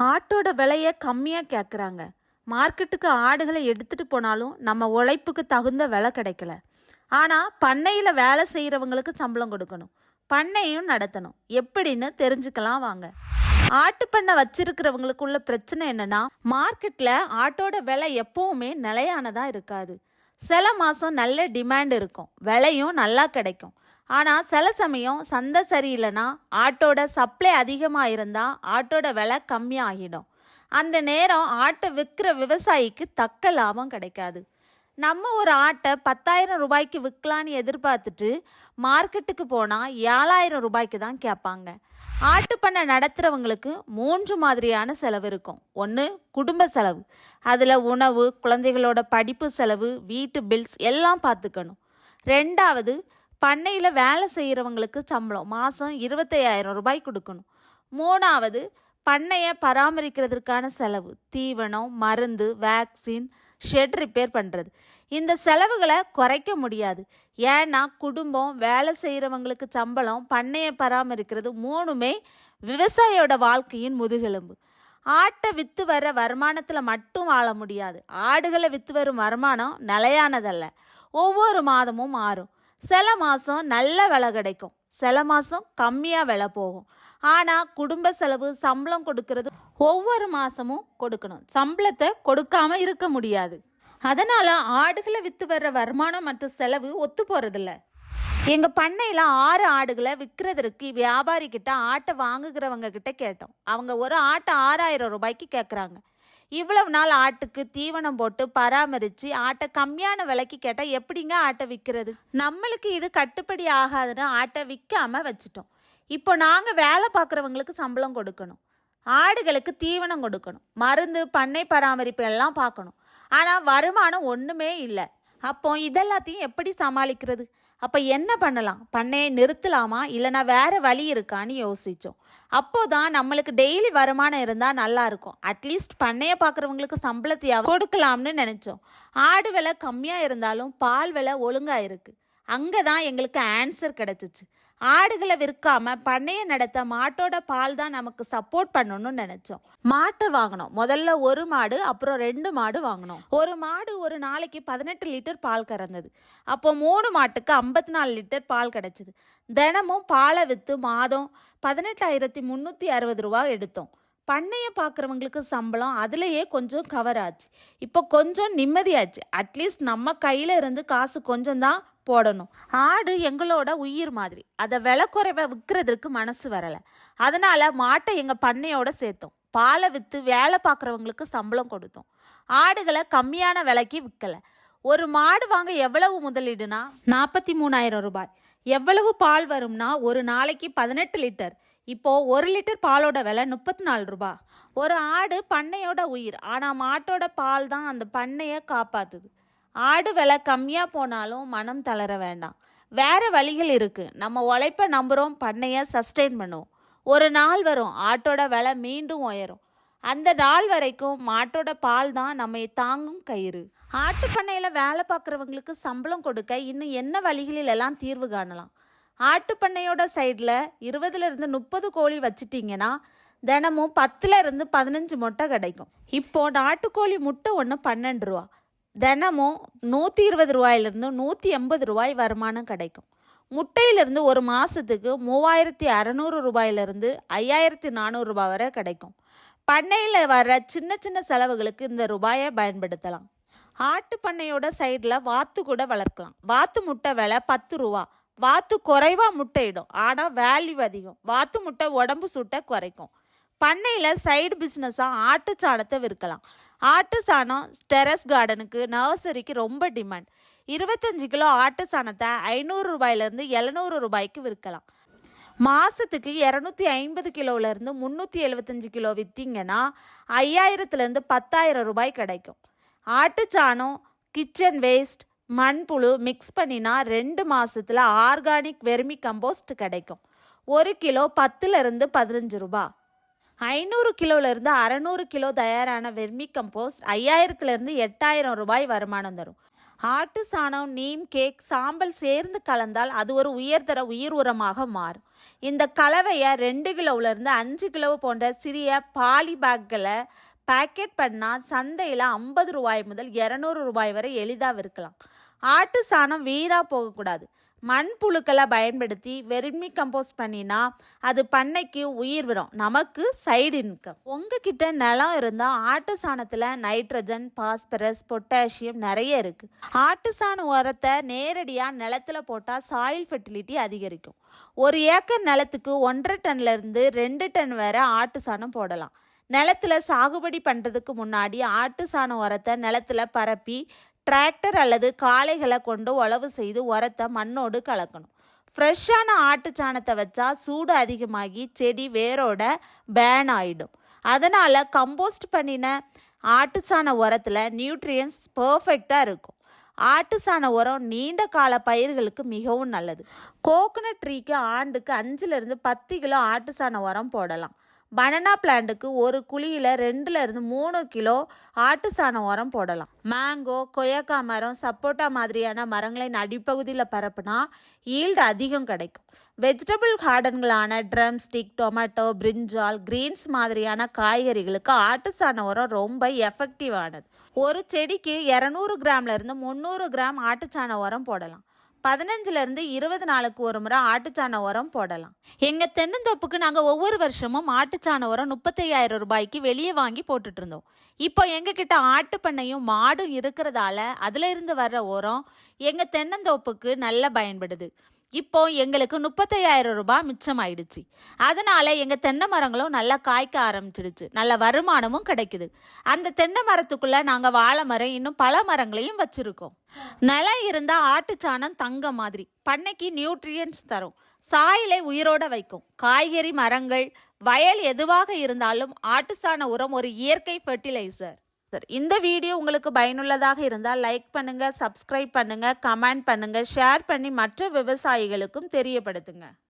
ஆட்டோட விலையை கம்மியாக கேட்குறாங்க. மார்க்கெட்டுக்கு ஆடுகளை எடுத்துகிட்டு போனாலும் நம்ம உழைப்புக்கு தகுந்த விலை கிடைக்கல. ஆனால் பண்ணையில் வேலை செய்கிறவங்களுக்கு சம்பளம் கொடுக்கணும், பண்ணையும் நடத்தணும். எப்படின்னு தெரிஞ்சுக்கலாம் வாங்க. ஆட்டு பண்ணை வச்சிருக்கிறவங்களுக்குள்ள பிரச்சனை என்னன்னா, மார்க்கெட்டில் ஆட்டோட விலை எப்பவுமே நிலையானதாக இருக்காது. சில மாதம் நல்ல டிமாண்ட் இருக்கும், விலையும் நல்லா கிடைக்கும். ஆனால் சில சமயம் சந்தை சரியில்லைன்னா ஆட்டோட சப்ளை அதிகமாக இருந்தால் ஆட்டோட விலை கம்மியாகிடும். அந்த நேரம் ஆட்டை விற்கிற விவசாயிக்கு தக்க லாபம் கிடைக்காது. நம்ம ஒரு ஆட்டை 10,000 ரூபாய்க்கு விற்கலான்னு எதிர்பார்த்துட்டு மார்க்கெட்டுக்கு போனால் 7,000 ரூபாய்க்கு தான் கேட்பாங்க. ஆட்டு பண்ணை நடத்துகிறவங்களுக்கு 3 மாதிரியான செலவு இருக்கும். ஒன்று, குடும்ப செலவு. அதில் உணவு, குழந்தைகளோட படிப்பு செலவு, வீட்டு பில்ஸ் எல்லாம் பார்த்துக்கணும். ரெண்டாவது, பண்ணையில் வேலை செய்கிறவங்களுக்கு சம்பளம் மாதம் 25,000 ரூபாய் கொடுக்கணும். மூணாவது, பண்ணையை பராமரிக்கிறதுக்கான செலவு, தீவனம், மருந்து, வேக்சின், ஷெட் ரிப்பேர் பண்ணுறது. இந்த செலவுகளை குறைக்க முடியாது. ஏன்னா குடும்பம், வேலை செய்கிறவங்களுக்கு சம்பளம், பண்ணையை பராமரிக்கிறது மூணுமே விவசாயியோட வாழ்க்கையின் முதுகெலும்பு. ஆட்டை விற்று வர வருமானத்தில் மட்டும் வாழ முடியாது. ஆடுகளை விற்று வரும் வருமானம் நிலையானதல்ல, ஒவ்வொரு மாதமும் மாறும். சில மாதம் நல்ல விலை கிடைக்கும், சில மாதம் கம்மியாக விலை போகும். ஆனால் குடும்ப செலவு, சம்பளம் கொடுக்கறது ஒவ்வொரு மாதமும் கொடுக்கணும். சம்பளத்தை கொடுக்காம இருக்க முடியாது. அதனால் ஆடுகளை விற்று வர்ற வருமானம் மற்றும் செலவு ஒத்து போகிறதில்ல. எங்கள் பண்ணையில் 6 ஆடுகளை விற்கிறதுக்கு வியாபாரிக்கிட்ட ஆட்டை வாங்குகிறவங்க கிட்ட கேட்டோம். அவங்க ஒரு ஆட்டை 6,000 ரூபாய்க்கு கேட்குறாங்க. இவ்வளவு நாள் ஆட்டுக்கு தீவனம் போட்டு பராமரித்து ஆட்டை கம்மியான விலைக்கு கேட்டால் எப்படிங்க ஆட்டை விற்கிறது? நம்மளுக்கு இது கட்டுப்படி ஆகாதுன்னு ஆட்டை விற்காமல் வச்சுட்டோம். இப்போ நாங்கள் வேலை பார்க்குறவங்களுக்கு சம்பளம் கொடுக்கணும், ஆடுகளுக்கு தீவனம் கொடுக்கணும், மருந்து, பண்ணை பராமரிப்பு எல்லாம் பார்க்கணும். ஆனால் வருமானம் ஒன்றுமே இல்லை. அப்போ இதெல்லாத்தையும் எப்படி சமாளிக்கிறது? அப்போ என்ன பண்ணலாம்? பண்ணையை நிறுத்தலாமா, இல்லைனா வேறு வழி இருக்கான்னு யோசித்தோம். அப்போதான் நம்மளுக்கு டெய்லி வருமானம் இருந்தால் நல்லாயிருக்கும். அட்லீஸ்ட் பண்ணையை பார்க்குறவங்களுக்கு சம்பளத்தையாவது கொடுக்கலாம்னு நினச்சோம். ஆடு விலை கம்மியாக இருந்தாலும் பால் விலை ஒழுங்காக இருக்குது. அங்கே தான் எங்களுக்கு ஆன்சர் கிடச்சிச்சு. ஆடுகளை விற்காம பண்ணையை நடத்த மாட்டோட பால் தான் நமக்கு சப்போர்ட் பண்ணணும்னு நினச்சோம். மாட்டை வாங்கினோம். முதல்ல ஒரு மாடு, அப்புறம் 2 மாடு வாங்கினோம். ஒரு மாடு ஒரு நாளைக்கு 18 லிட்டர் பால் கறந்தது. அப்போ 3 மாட்டுக்கு 54 லிட்டர் பால் கிடச்சிது. தினமும் பாலை விற்று மாதம் 18,360 ரூபா எடுத்தோம். பண்ணையை பார்க்குறவங்களுக்கு சம்பளம் அதுலேயே கொஞ்சம் கவர் ஆச்சு. இப்போ கொஞ்சம் நிம்மதியாச்சு. அட்லீஸ்ட் நம்ம கையில் இருந்து காசு கொஞ்சம் தான் போடணும். ஆடு எங்களோட உயிர் மாதிரி. அதை விலை குறைவை விற்கிறதுக்கு மனசு வரலை. அதனால் மாட்டை எங்கள் பண்ணையோட சேர்த்தோம். பாலை விற்று வேலை பார்க்குறவங்களுக்கு சம்பளம் கொடுத்தோம். ஆடுகளை கம்மியான விலைக்கு விற்கலை. ஒரு மாடு வாங்க எவ்வளவு முதலீடுனா 43,000 ரூபாய். எவ்வளவு பால் வரும்னா ஒரு நாளைக்கு 18 லிட்டர். இப்போது 1 லிட்டர் பாலோட விலை 34 ரூபாய். ஒரு ஆடு பண்ணையோட உயிர். ஆனால் மாட்டோட பால் தான் அந்த பண்ணையை காப்பாற்றுது. ஆடு விலை கம்மியாக போனாலும் மனம் தளர வேண்டாம். வேறு வழிகள் இருக்குது. நம்ம உழைப்பை நம்புகிறோம், பண்ணையை சஸ்டெயின் பண்ணுவோம். ஒரு நாள் வரும், ஆட்டோட விலை மீண்டும் உயரும். அந்த நாள் வரைக்கும் மாட்டோட பால் தான் நம்மை தாங்கும் கயிறு. ஆட்டு பண்ணையில் வேலை பார்க்குறவங்களுக்கு சம்பளம் கொடுக்க இன்னும் என்ன வழிகளில் எல்லாம் தீர்வு காணலாம்? ஆட்டு பண்ணையோட சைடில் 20லேருந்து 30 கோழி வச்சிட்டிங்கன்னா தினமும் 10லேருந்து 15 முட்டை கிடைக்கும். இப்போது நாட்டுக்கோழி முட்டை ஒன்று 12 ரூபா. தினமும் 120 ரூபாயிலிருந்து 180 ரூபாய் வருமானம் கிடைக்கும். முட்டையிலிருந்து ஒரு மாதத்துக்கு 3,600 ரூபாயிலிருந்து 5,400 ரூபாய் வரை கிடைக்கும். பண்ணையில் வர சின்ன சின்ன செலவுகளுக்கு இந்த ரூபாயை பயன்படுத்தலாம். ஆட்டு பண்ணையோட சைடில் வாத்து கூட வளர்க்கலாம். வாத்து முட்டை விலை 10 ரூபா. வாத்து குறைவாக முட்டையிடும், ஆனால் வேல்யூ அதிகம். வாத்து முட்டை உடம்பு சூட்டை குறைக்கும். பண்ணையில் சைடு பிஸ்னஸாக ஆட்டு சாணத்தை விற்கலாம். ஆட்டு சாணம் டெரஸ் கார்டனுக்கு, நர்சரிக்கு ரொம்ப டிமாண்ட். 25 கிலோ ஆட்டு சாணத்தை 500 ரூபாயிலேருந்து 700 ரூபாய்க்கு விற்கலாம். மாதத்துக்கு 250 கிலோவிலேருந்து 375 கிலோ விற்றீங்கன்னா 5,000லேருந்து 10,000 ரூபாய் கிடைக்கும். ஆட்டு சாணம், கிச்சன் வேஸ்ட், மண்புழு மிக்ஸ் பண்ணினா 2 மாதத்தில் ஆர்கானிக் வெர்மி கம்போஸ்ட் கிடைக்கும். 1 கிலோ 10லேருந்து 15 ரூபா. 500 கிலோவிலேருந்து 600 கிலோ தயாரான வெர்மி கம்போஸ்ட் 5,000லேருந்து 8,000 ரூபாய் வருமானம் தரும். ஆட்டு சாணம், நீம் கேக், சாம்பல் சேர்ந்து கலந்தால் அது ஒரு உயர்தர உயிர் உரமாக மாறும். இந்த கலவையை 2 கிலோவிலிருந்து 5 கிலோ போன்ற சிறிய பாலி பேக்களை பேக்கெட் பண்ணால் சந்தையில் 50 ரூபாய் முதல் 200 ரூபாய் வரை எளிதாக விற்கலாம். ஆட்டு சாணம் வீணாக போகக்கூடாது. மண்புழுக்களை பயன்படுத்தி வெர்மி கம்போஸ்ட் பண்ணினா அது பண்ணைக்கு உயிர் வரும், நமக்கு சைடு இன்கம். உங்ககிட்ட நிலம் இருந்தால் ஆட்டு சாணத்தில் நைட்ரஜன், பாஸ்பரஸ், பொட்டாசியம் நிறைய இருக்குது. ஆட்டு சாண உரத்தை நேரடியாக நிலத்தில் போட்டால் சாயில் ஃபெர்டிலிட்டி அதிகரிக்கும். 1 ஏக்கர் நிலத்துக்கு 1.5 டன்லேருந்து 2 டன் வரை ஆட்டு சாணம் போடலாம். நிலத்தில் சாகுபடி பண்ணுறதுக்கு முன்னாடி ஆட்டு சாண உரத்தை நிலத்தில் பரப்பி டிராக்டர் அல்லது காளைகளை கொண்டு உழவு செய்து உரத்தை மண்ணோடு கலக்கணும். ஃப்ரெஷ்ஷான ஆட்டு சாணத்தை வச்சா சூடு அதிகமாகி செடி வேரோட பேன் ஆகிடும். அதனால் கம்போஸ்ட் பண்ணின ஆட்டு சாண உரத்தில் நியூட்ரியன்ஸ் பர்ஃபெக்டாக இருக்கும். ஆட்டு சாண உரம் நீண்ட கால பயிர்களுக்கு மிகவும் நல்லது. கோகனட் ட்ரீக்கு ஆண்டுக்கு 5லிருந்து 10 கிலோ ஆட்டு சாண உரம் போடலாம். பனானா பிளான்ட்டுக்கு ஒரு குழியில் 2லிருந்து 3 கிலோ ஆட்டு சாண உரம் போடலாம். மேங்கோ, கொய்யாக்கா மரம், சப்போட்டா மாதிரியான மரங்களின் அடிப்பகுதியில் பரப்புனா ஈல்டு அதிகம் கிடைக்கும். வெஜிடபிள் கார்டன்களான ட்ரம் ஸ்டிக், டொமேட்டோ, பிரிஞ்சால், கிரீன்ஸ் மாதிரியான காய்கறிகளுக்கு ஆட்டு சாண உரம் ரொம்ப எஃபெக்டிவானது. ஒரு செடிக்கு 200 கிராம்லேருந்து 300 கிராம் ஆட்டு சாண உரம் போடலாம். 15லிருந்து 20 நாளுக்கு ஒரு முறை ஆட்டுச்சாண உரம் போடலாம். எங்கள் தென்னந்தோப்புக்கு நாங்கள் ஒவ்வொரு வருஷமும் ஆட்டுச்சாண உரம் 35,000 ரூபாய்க்கு வெளியே வாங்கி போட்டுட்டு இருந்தோம். இப்போ எங்ககிட்ட ஆட்டு பண்ணையும் மாடும் இருக்கிறதால அதில் இருந்து வர்ற உரம் எங்கள் தென்னந்தோப்புக்கு நல்ல பயன்படுது. இப்போ எங்களுக்கு 35,000 ரூபாய் மிச்சமாயிடுச்சு. அதனால எங்கள் தென்னை மரங்களும் நல்லா காய்க்க ஆரம்பிச்சிடுச்சு. நல்ல வருமானமும் கிடைக்குது. அந்த தென்னை மரத்துக்குள்ள நாங்கள் வாழை மரம், இன்னும் பல மரங்களையும் வச்சிருக்கோம். நிலம் இருந்தால் ஆட்டுச்சாணம் தங்க மாதிரி பண்ணைக்கு நியூட்ரியன்ஸ் தரும், சாயிலை உயிரோட வைக்கும். காய்கறி, மரங்கள், வயல் எதுவாக இருந்தாலும் ஆட்டுச்சாண உரம் ஒரு இயற்கை ஃபெர்டிலைசர். இந்த வீடியோ உங்களுக்கு பயனுள்ளதாக இருந்தால் லைக் பண்ணுங்க, சப்ஸ்கிரைப் பண்ணுங்க, கமெண்ட் பண்ணுங்க, ஷேர் பண்ணி மற்ற விவசாயிகளுக்கும் தெரியப்படுத்துங்க.